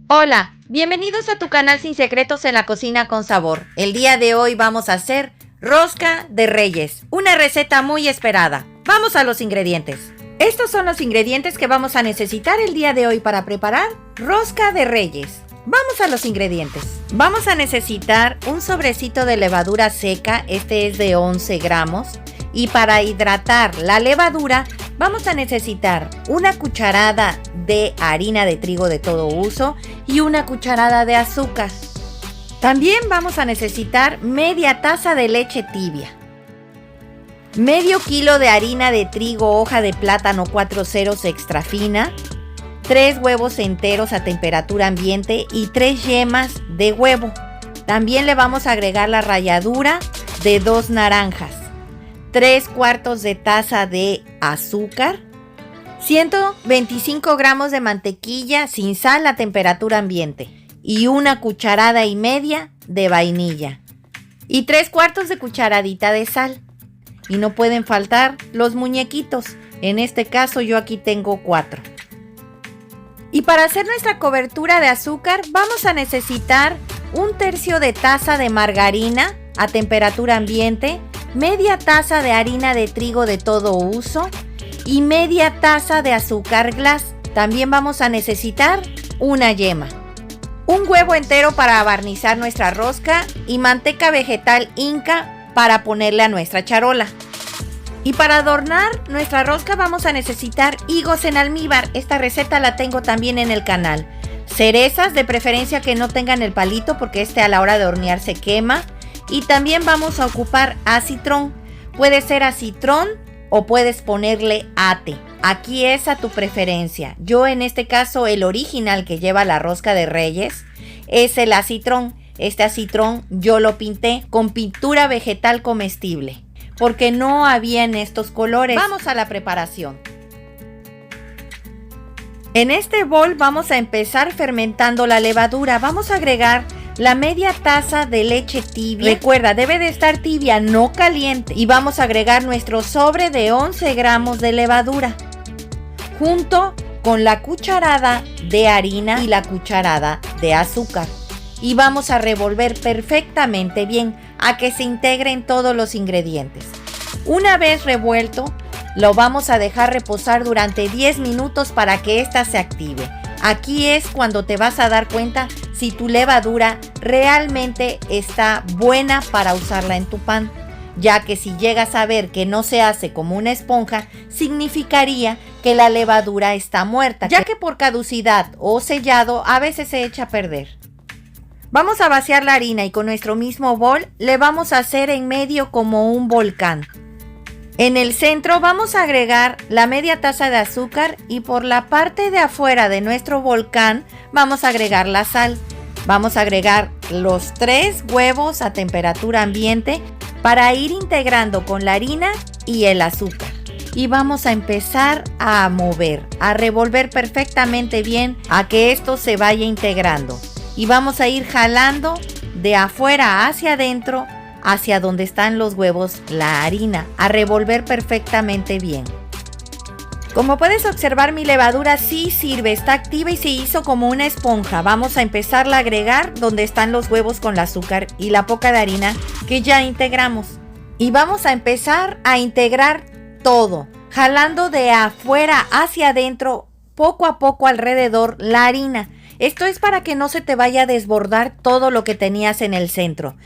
Hola, bienvenidos a tu canal Sin Secretos en la Cocina con Sabor. El día de hoy vamos a hacer rosca de reyes, una receta muy esperada. Vamos a los ingredientes. Estos son los ingredientes que vamos a necesitar el día de hoy para preparar rosca de reyes. Vamos a los ingredientes. Vamos a necesitar un sobrecito de levadura seca, este es de 11 gramos. Y para hidratar la levadura vamos a necesitar una cucharada de harina de trigo de todo uso y una cucharada de azúcar. También vamos a necesitar media taza de leche tibia, medio kilo de harina de trigo hoja de plátano 4 ceros extra fina, 3 huevos enteros a temperatura ambiente y 3 yemas de huevo. También le vamos a agregar la ralladura de 2 naranjas, 3 cuartos de taza de azúcar, 125 gramos de mantequilla sin sal a temperatura ambiente y una cucharada y media de vainilla y 3 cuartos de cucharadita de sal. Y no pueden faltar los muñequitos, en este caso yo aquí tengo 4. Y para hacer nuestra cobertura de azúcar vamos a necesitar 1/3 de taza de margarina a temperatura ambiente, media taza de harina de trigo de todo uso y media taza de azúcar glass. También vamos a necesitar una yema, un huevo entero para barnizar nuestra rosca y manteca vegetal Inca para ponerle a nuestra charola. Y para adornar nuestra rosca vamos a necesitar higos en almíbar. Esta receta la tengo también en el canal. Cerezas, de preferencia que no tengan el palito porque a la hora de hornear se quema. Y también vamos a ocupar acitrón. Puede ser acitrón o puedes ponerle ate. Aquí es a tu preferencia. Yo en este caso el original que lleva la rosca de reyes es el acitrón. Este acitrón yo lo pinté con pintura vegetal comestible porque no había en estos colores. Vamos a la preparación. En este bol vamos a empezar fermentando la levadura. Vamos a agregar la media taza de leche tibia. Recuerda, debe de estar tibia, no caliente. Y vamos a agregar nuestro sobre de 11 gramos de levadura, junto con la cucharada de harina y la cucharada de azúcar. Y vamos a revolver perfectamente bien a que se integren todos los ingredientes. Una vez revuelto, lo vamos a dejar reposar durante 10 minutos para que ésta se active. Aquí es cuando te vas a dar cuenta si tu levadura realmente está buena para usarla en tu pan, ya que si llegas a ver que no se hace como una esponja, significaría que la levadura está muerta, ya que por caducidad o sellado a veces se echa a perder. Vamos a vaciar la harina y con nuestro mismo bol le vamos a hacer en medio como un volcán. En el centro vamos a agregar la media taza de azúcar y por la parte de afuera de nuestro volcán vamos a agregar la sal. Vamos a agregar los 3 huevos a temperatura ambiente para ir integrando con la harina y el azúcar. Y vamos a empezar a mover, a revolver perfectamente bien a que esto se vaya integrando. Y vamos a ir jalando de afuera hacia adentro, hacia donde están los huevos, la harina, a revolver perfectamente bien. Como puedes observar, mi levadura sí sirve, está activa y se hizo como una esponja. Vamos a empezarla a agregar donde están los huevos con el azúcar y la poca de harina que ya integramos. Y vamos a empezar a integrar todo, jalando de afuera hacia adentro, poco a poco alrededor la harina. Esto es para que no se te vaya a desbordar todo lo que tenías en el centro.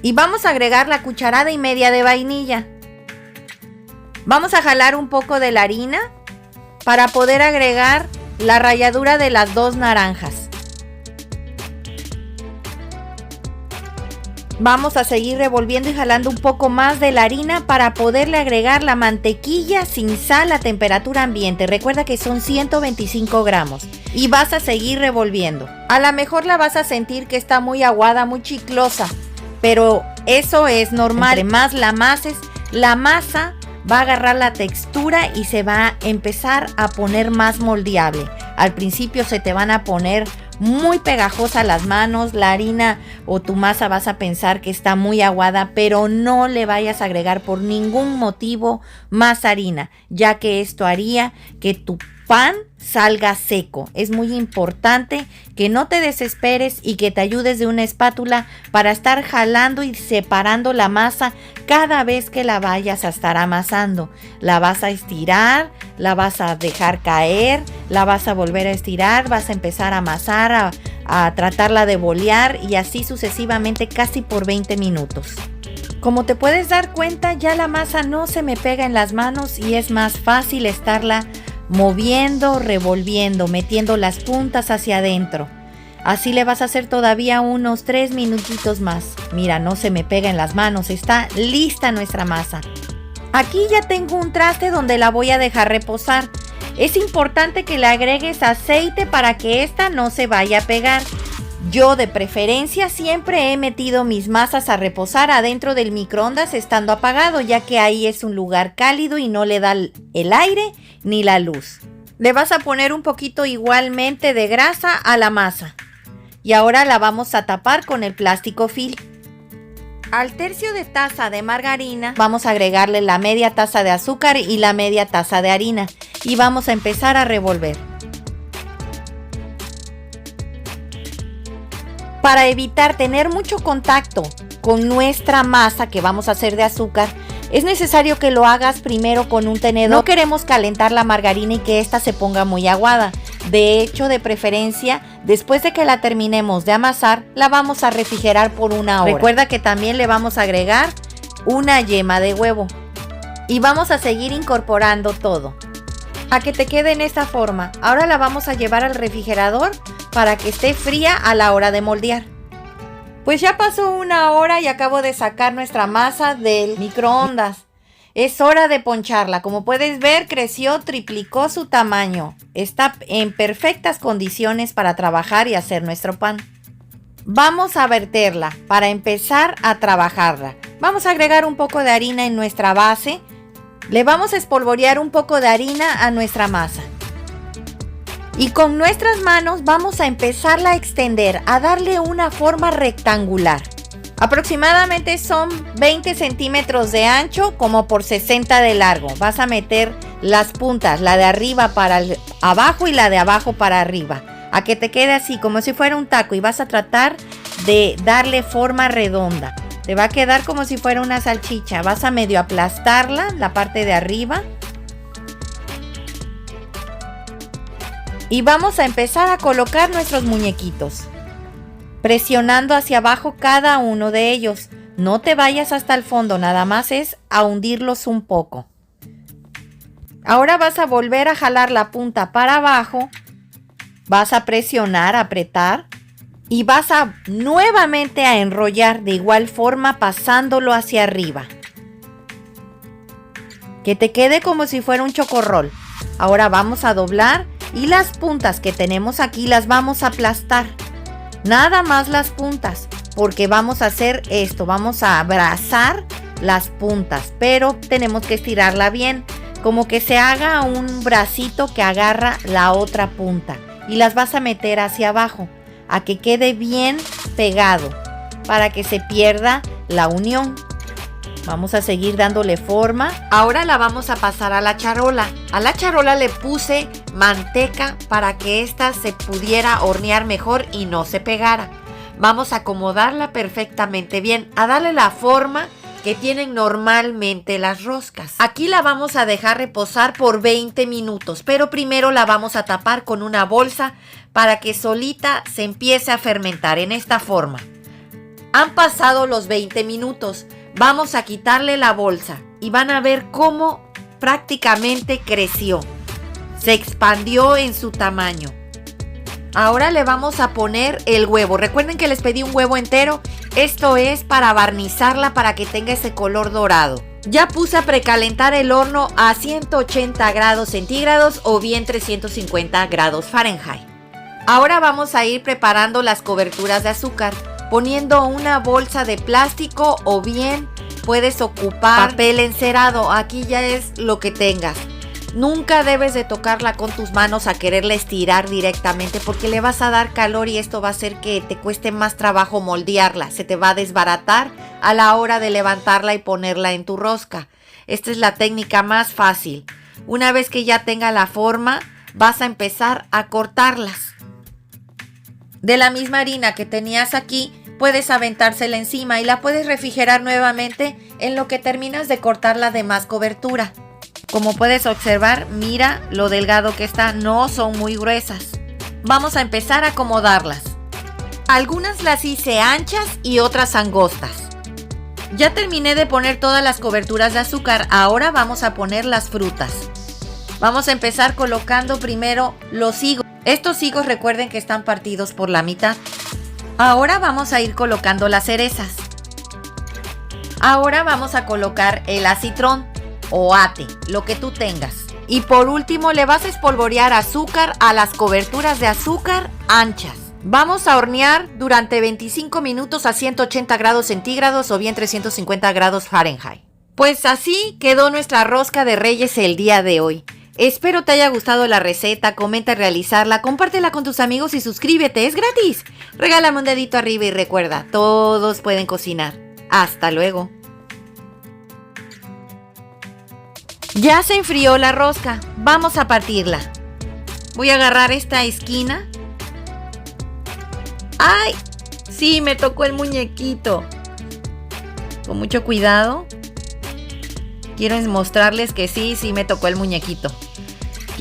Y vamos a agregar la cucharada y media de vainilla. Vamos a jalar un poco de la harina para poder agregar la ralladura de las 2 naranjas. Vamos a seguir revolviendo y jalando un poco más de la harina para poderle agregar la mantequilla sin sal a temperatura ambiente. Recuerda que son 125 gramos. Y vas a seguir revolviendo. A lo mejor la vas a sentir que está muy aguada, muy chiclosa. Pero eso es normal. Entre más la amases, la masa va a agarrar la textura y se va a empezar a poner más moldeable. Al principio se te van a poner muy pegajosa las manos, la harina o tu masa vas a pensar que está muy aguada, pero no le vayas a agregar por ningún motivo más harina, ya que esto haría que tu pan salga seco. Es muy importante que no te desesperes y que te ayudes de una espátula para estar jalando y separando la masa cada vez que la vayas a estar amasando. La vas a estirar, la vas a dejar caer, la vas a volver a estirar, vas a empezar a amasar, a tratarla de bolear y así sucesivamente casi por 20 minutos. Como te puedes dar cuenta, ya la masa no se me pega en las manos y es más fácil estarla moviendo, revolviendo, metiendo las puntas hacia adentro. Así le vas a hacer todavía unos 3 minutitos más. Mira, no se me pega en las manos, está lista nuestra masa. Aquí ya tengo un traste donde la voy a dejar reposar. Es importante que le agregues aceite para que esta no se vaya a pegar. Yo de preferencia siempre he metido mis masas a reposar adentro del microondas estando apagado, ya que ahí es un lugar cálido y no le da el aire ni la luz. Le vas a poner un poquito igualmente de grasa a la masa. Y ahora la vamos a tapar con el plástico film. Al tercio de taza de margarina vamos a agregarle la media taza de azúcar y la media taza de harina. Y vamos a empezar a revolver. Para evitar tener mucho contacto con nuestra masa que vamos a hacer de azúcar, es necesario que lo hagas primero con un tenedor. No queremos calentar la margarina y que ésta se ponga muy aguada. De hecho, de preferencia, después de que la terminemos de amasar, la vamos a refrigerar por 1 hora. Recuerda que también le vamos a agregar una yema de huevo. Y vamos a seguir incorporando todo a que te quede en esta forma. Ahora la vamos a llevar al refrigerador para que esté fría a la hora de moldear. Pues ya pasó 1 hora y acabo de sacar nuestra masa del microondas. Es hora de poncharla. Como puedes ver, creció, triplicó su tamaño. Está en perfectas condiciones para trabajar y hacer nuestro pan. Vamos a verterla para empezar a trabajarla. Vamos a agregar un poco de harina en nuestra base. Le vamos a espolvorear un poco de harina a nuestra masa. Y con nuestras manos vamos a empezarla a extender, a darle una forma rectangular. Aproximadamente son 20 centímetros de ancho como por 60 de largo. Vas a meter las puntas, la de arriba para abajo y la de abajo para arriba, a que te quede así como si fuera un taco y vas a tratar de darle forma redonda. Te va a quedar como si fuera una salchicha. Vas a medio aplastarla, la parte de arriba. Y vamos a empezar a colocar nuestros muñequitos, presionando hacia abajo cada uno de ellos. No te vayas hasta el fondo, nada más es a hundirlos un poco. Ahora vas a volver a jalar la punta para abajo. Vas a presionar, apretar. Y vas a nuevamente a enrollar de igual forma pasándolo hacia arriba. Que te quede como si fuera un chocorrol. Ahora vamos a doblar y las puntas que tenemos aquí las vamos a aplastar. Nada más las puntas, porque vamos a hacer esto. Vamos a abrazar las puntas, pero tenemos que estirarla bien. Como que se haga un bracito que agarra la otra punta. Y las vas a meter hacia abajo, a que quede bien pegado, para que se pierda la unión. Vamos a seguir dándole forma. Ahora la vamos a pasar a la charola. A la charola le puse manteca para que ésta se pudiera hornear mejor y no se pegara. Vamos a acomodarla perfectamente bien, a darle la forma que tienen normalmente las roscas. Aquí la vamos a dejar reposar por 20 minutos, pero primero la vamos a tapar con una bolsa para que solita se empiece a fermentar en esta forma. Han pasado los 20 minutos. Vamos a quitarle la bolsa y van a ver cómo prácticamente creció. Se expandió en su tamaño. Ahora le vamos a poner el huevo. Recuerden que les pedí un huevo entero. Esto es para barnizarla para que tenga ese color dorado. Ya puse a precalentar el horno a 180 grados centígrados o bien 350 grados Fahrenheit. Ahora vamos a ir preparando las coberturas de azúcar, poniendo una bolsa de plástico o bien puedes ocupar papel encerado. Aquí ya es lo que tengas. Nunca debes de tocarla con tus manos a quererla estirar directamente porque le vas a dar calor y esto va a hacer que te cueste más trabajo moldearla. Se te va a desbaratar a la hora de levantarla y ponerla en tu rosca. Esta es la técnica más fácil. Una vez que ya tenga la forma, vas a empezar a cortarlas. De la misma harina que tenías aquí, puedes aventársela encima y la puedes refrigerar nuevamente en lo que terminas de cortar la demás cobertura. Como puedes observar, mira lo delgado que está, no son muy gruesas. Vamos a empezar a acomodarlas. Algunas las hice anchas y otras angostas. Ya terminé de poner todas las coberturas de azúcar, ahora vamos a poner las frutas. Vamos a empezar colocando primero los higos. Estos higos recuerden que están partidos por la mitad. Ahora vamos a ir colocando las cerezas. Ahora vamos a colocar el acitrón o ate, lo que tú tengas. Y por último le vas a espolvorear azúcar a las coberturas de azúcar anchas. Vamos a hornear durante 25 minutos a 180 grados centígrados o bien 350 grados Fahrenheit. Pues así quedó nuestra rosca de reyes el día de hoy. Espero te haya gustado la receta, comenta realizarla, compártela con tus amigos y suscríbete, es gratis. Regálame un dedito arriba y recuerda, todos pueden cocinar. Hasta luego. Ya se enfrió la rosca, vamos a partirla. Voy a agarrar esta esquina. ¡Ay! Sí, me tocó el muñequito. Con mucho cuidado. Quiero mostrarles que sí me tocó el muñequito.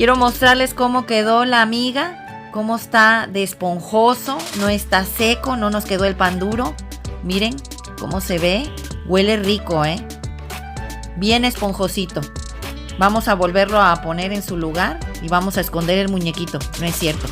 Quiero mostrarles cómo quedó la miga, cómo está de esponjoso, no está seco, no nos quedó el pan duro. Miren cómo se ve, huele rico, bien esponjosito. Vamos a volverlo a poner en su lugar y vamos a esconder el muñequito, no es cierto.